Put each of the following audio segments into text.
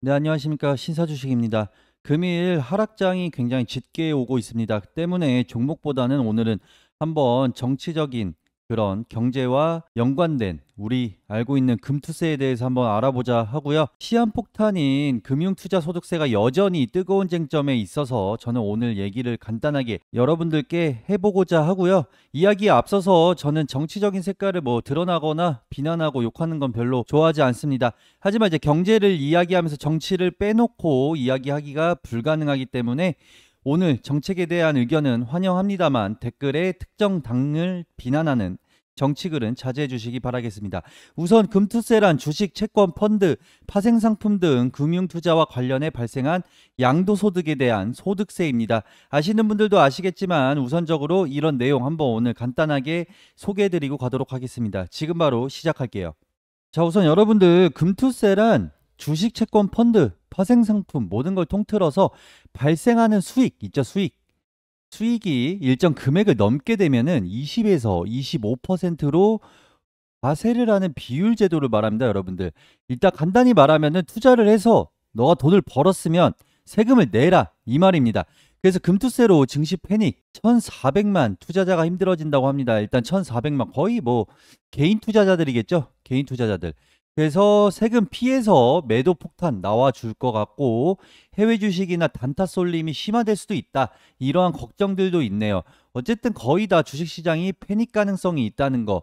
네, 안녕하십니까. 신사주식입니다. 금일 하락장이 굉장히 짙게 오고 있습니다. 때문에 종목보다는 오늘은 한번 정치적인 그런 경제와 연관된 우리 알고 있는 금투세에 대해서 한번 알아보자 하고요. 시한폭탄인 금융투자소득세가 여전히 뜨거운 쟁점에 있어서 저는 오늘 얘기를 간단하게 여러분들께 해보고자 하고요. 이야기에 앞서서 저는 정치적인 색깔을 드러나거나 비난하고 욕하는 건 별로 좋아하지 않습니다. 하지만 이제 경제를 이야기하면서 정치를 빼놓고 이야기하기가 불가능하기 때문에 오늘 정책에 대한 의견은 환영합니다만 댓글에 특정 당을 비난하는 정치글은 자제해 주시기 바라겠습니다. 우선 금투세란 주식, 채권, 펀드, 파생상품 등 금융투자와 관련해 발생한 양도소득에 대한 소득세입니다. 아시는 분들도 아시겠지만 우선적으로 이런 내용 한번 오늘 간단하게 소개해드리고 가도록 하겠습니다. 지금 바로 시작할게요. 자, 우선 여러분들 금투세란 주식, 채권, 펀드, 파생상품 모든 걸 통틀어서 발생하는 수익 있죠, 수익. 수익이 일정 금액을 넘게 되면은 20에서 25%로 과세를 하는 비율 제도를 말합니다, 여러분들. 일단 간단히 말하면은 투자를 해서 너가 돈을 벌었으면 세금을 내라 이 말입니다. 그래서 금투세로 증시 패닉 1,400만 투자자가 힘들어진다고 합니다. 일단 1,400만 거의 개인 투자자들이겠죠? 개인 투자자들. 그래서 세금 피해서 매도 폭탄 나와 줄 것 같고 해외 주식이나 단타 쏠림이 심화될 수도 있다. 이러한 걱정들도 있네요. 어쨌든 거의 다 주식시장이 패닉 가능성이 있다는 거.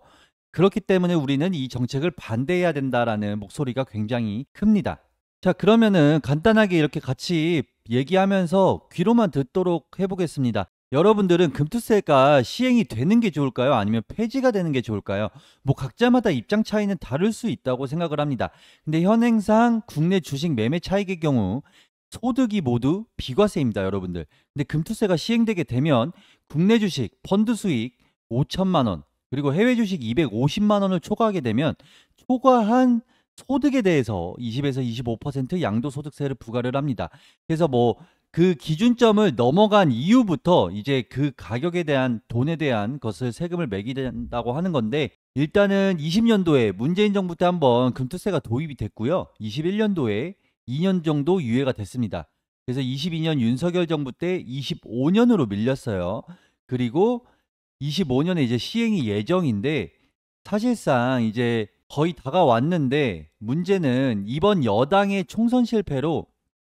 그렇기 때문에 우리는 이 정책을 반대해야 된다라는 목소리가 굉장히 큽니다. 자, 그러면은 간단하게 이렇게 같이 얘기하면서 귀로만 듣도록 해보겠습니다. 여러분들은 금투세가 시행이 되는 게 좋을까요? 아니면 폐지가 되는 게 좋을까요? 각자마다 입장 차이는 다를 수 있다고 생각을 합니다. 근데 현행상 국내 주식 매매 차익의 경우 소득이 모두 비과세입니다, 여러분들. 근데 금투세가 시행되게 되면 국내 주식 펀드 수익 5천만 원, 그리고 해외 주식 250만 원을 초과하게 되면 초과한 소득에 대해서 20에서 25% 양도소득세를 부과를 합니다. 그래서 그 기준점을 넘어간 이후부터 이제 그 가격에 대한 돈에 대한 것을 세금을 매기게 된다고 하는 건데, 일단은 20년도에 문재인 정부 때 한번 금투세가 도입이 됐고요. 21년도에 2년 정도 유예가 됐습니다. 그래서 22년 윤석열 정부 때 25년으로 밀렸어요. 그리고 25년에 이제 시행이 예정인데, 사실상 이제 거의 다가왔는데 문제는 이번 여당의 총선 실패로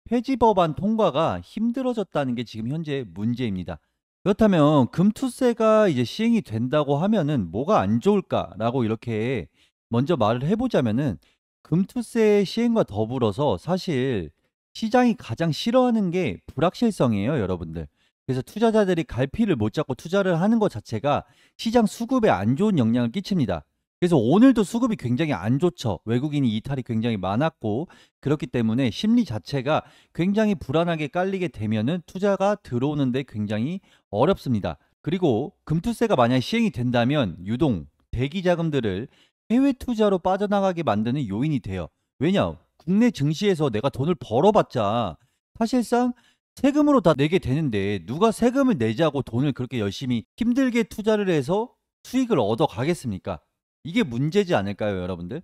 폐지 법안 통과가 힘들어졌다는 게 지금 현재 문제입니다. 그렇다면 금투세가 이제 시행이 된다고 하면은 뭐가 안 좋을까라고 이렇게 먼저 말을 해보자면은, 금투세 시행과 더불어서 사실 시장이 가장 싫어하는 게 불확실성이에요, 여러분들. 그래서 투자자들이 갈피를 못 잡고 투자를 하는 것 자체가 시장 수급에 안 좋은 영향을 끼칩니다. 그래서 오늘도 수급이 굉장히 안 좋죠. 외국인이 이탈이 굉장히 많았고, 그렇기 때문에 심리 자체가 굉장히 불안하게 깔리게 되면은 투자가 들어오는데 굉장히 어렵습니다. 그리고 금투세가 만약에 시행이 된다면 유동, 대기 자금들을 해외 투자로 빠져나가게 만드는 요인이 돼요. 왜냐? 국내 증시에서 내가 돈을 벌어봤자 사실상 세금으로 다 내게 되는데, 누가 세금을 내자고 돈을 그렇게 열심히 힘들게 투자를 해서 수익을 얻어 가겠습니까? 이게 문제지 않을까요, 여러분들?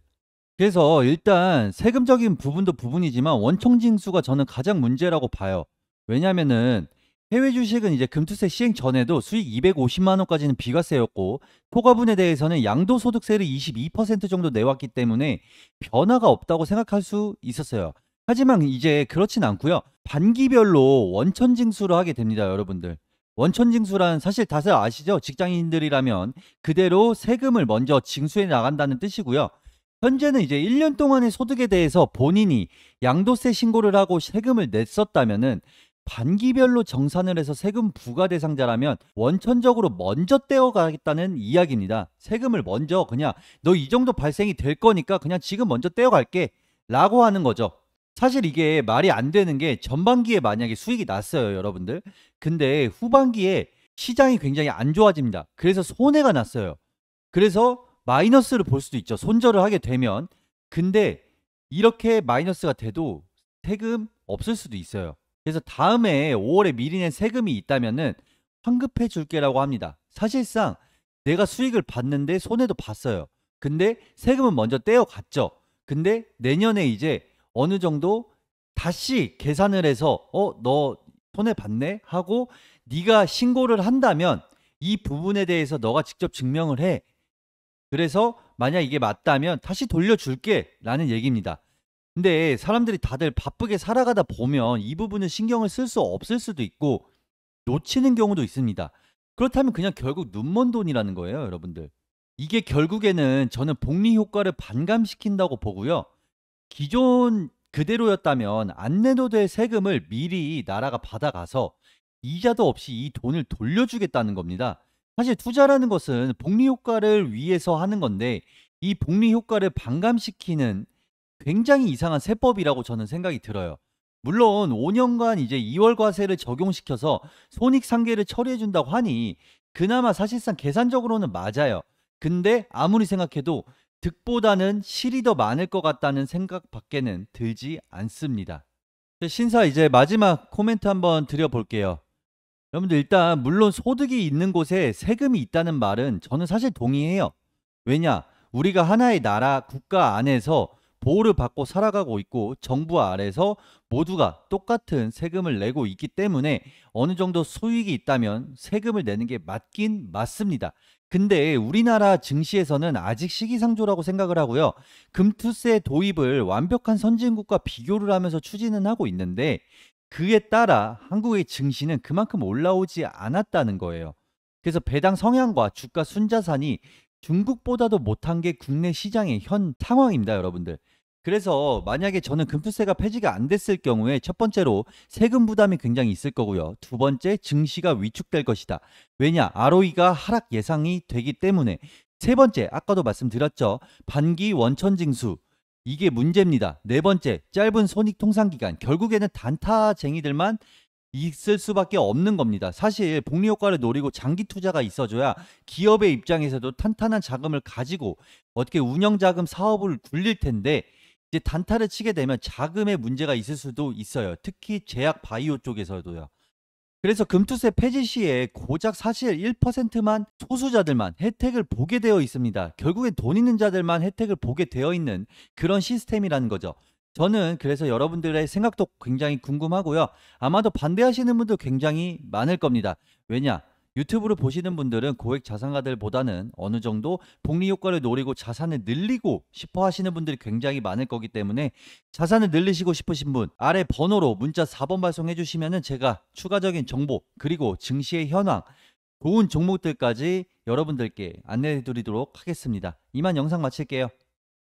그래서 일단 세금적인 부분도 부분이지만 원청징수가 저는 가장 문제라고 봐요. 왜냐면은 해외 주식은 이제 금투세 시행 전에도 수익 250만 원까지는 비과세였고, 토가분에 대해서는 양도소득세를 22% 정도 내왔기 때문에 변화가 없다고 생각할 수 있었어요. 하지만 이제 그렇진 않고요. 반기별로 원천징수를 하게 됩니다, 여러분들. 원천징수란 사실 다들 아시죠? 직장인들이라면 그대로 세금을 먼저 징수해 나간다는 뜻이고요. 현재는 이제 1년 동안의 소득에 대해서 본인이 양도세 신고를 하고 세금을 냈었다면은 반기별로 정산을 해서 세금 부과 대상자라면 원천적으로 먼저 떼어가겠다는 이야기입니다. 세금을 먼저 그냥 너 이 정도 발생이 될 거니까 그냥 지금 먼저 떼어갈게 라고 하는 거죠. 사실 이게 말이 안 되는 게, 전반기에 만약에 수익이 났어요, 여러분들. 근데 후반기에 시장이 굉장히 안 좋아집니다. 그래서 손해가 났어요. 그래서 마이너스를 볼 수도 있죠, 손절을 하게 되면. 근데 이렇게 마이너스가 돼도 세금 없을 수도 있어요. 그래서 다음에 5월에 미리 낸 세금이 있다면은 환급해 줄게라고 합니다. 사실상 내가 수익을 봤는데 손해도 봤어요. 근데 세금은 먼저 떼어갔죠. 근데 내년에 이제 어느 정도 다시 계산을 해서 너 손해 봤네 하고 네가 신고를 한다면 이 부분에 대해서 너가 직접 증명을 해. 그래서 만약 이게 맞다면 다시 돌려줄게 라는 얘기입니다. 근데 사람들이 다들 바쁘게 살아가다 보면 이 부분을 신경을 쓸 수 없을 수도 있고 놓치는 경우도 있습니다. 그렇다면 그냥 결국 눈먼 돈이라는 거예요, 여러분들. 이게 결국에는 저는 복리 효과를 반감시킨다고 보고요. 기존 그대로였다면 안 내도 될 세금을 미리 나라가 받아가서 이자도 없이 이 돈을 돌려주겠다는 겁니다. 사실 투자라는 것은 복리 효과를 위해서 하는 건데 이 복리 효과를 반감시키는 굉장히 이상한 세법이라고 저는 생각이 들어요. 물론 5년간 이제 2월 과세를 적용시켜서 손익상계를 처리해 준다고 하니 그나마 사실상 계산적으로는 맞아요. 근데 아무리 생각해도 득보다는 실이 더 많을 것 같다는 생각밖에는 들지 않습니다. 신사 이제 마지막 코멘트 한번 드려볼게요. 여러분들 일단 물론 소득이 있는 곳에 세금이 있다는 말은 저는 사실 동의해요. 왜냐? 우리가 하나의 나라 국가 안에서 보호를 받고 살아가고 있고 정부 아래서 모두가 똑같은 세금을 내고 있기 때문에 어느 정도 수익이 있다면 세금을 내는 게 맞긴 맞습니다. 근데 우리나라 증시에서는 아직 시기상조라고 생각을 하고요. 금투세 도입을 완벽한 선진국과 비교를 하면서 추진은 하고 있는데 그에 따라 한국의 증시는 그만큼 올라오지 않았다는 거예요. 그래서 배당 성향과 주가 순자산이 중국보다도 못한 게 국내 시장의 현 상황입니다, 여러분들. 그래서 만약에 저는 금투세가 폐지가 안 됐을 경우에 첫 번째로 세금 부담이 굉장히 있을 거고요. 두 번째, 증시가 위축될 것이다. 왜냐? ROE가 하락 예상이 되기 때문에. 세 번째, 아까도 말씀드렸죠. 반기 원천징수. 이게 문제입니다. 네 번째, 짧은 손익 통상 기간. 결국에는 단타쟁이들만 있을 수밖에 없는 겁니다. 사실 복리 효과를 노리고 장기 투자가 있어줘야 기업의 입장에서도 탄탄한 자금을 가지고 어떻게 운영 자금 사업을 굴릴 텐데 이제 단타를 치게 되면 자금의 문제가 있을 수도 있어요. 특히 제약 바이오 쪽에서도요. 그래서 금투세 폐지 시에 고작 사실 1%만 소수자들만 혜택을 보게 되어 있습니다. 결국엔 돈 있는 자들만 혜택을 보게 되어 있는 그런 시스템이라는 거죠. 저는 그래서 여러분들의 생각도 굉장히 궁금하고요. 아마도 반대하시는 분도 굉장히 많을 겁니다. 왜냐? 유튜브를 보시는 분들은 고액 자산가들보다는 어느 정도 복리 효과를 노리고 자산을 늘리고 싶어 하시는 분들이 굉장히 많을 거기 때문에 자산을 늘리시고 싶으신 분 아래 번호로 문자 4번 발송해 주시면은 제가 추가적인 정보 그리고 증시의 현황 좋은 종목들까지 여러분들께 안내해 드리도록 하겠습니다. 이만 영상 마칠게요.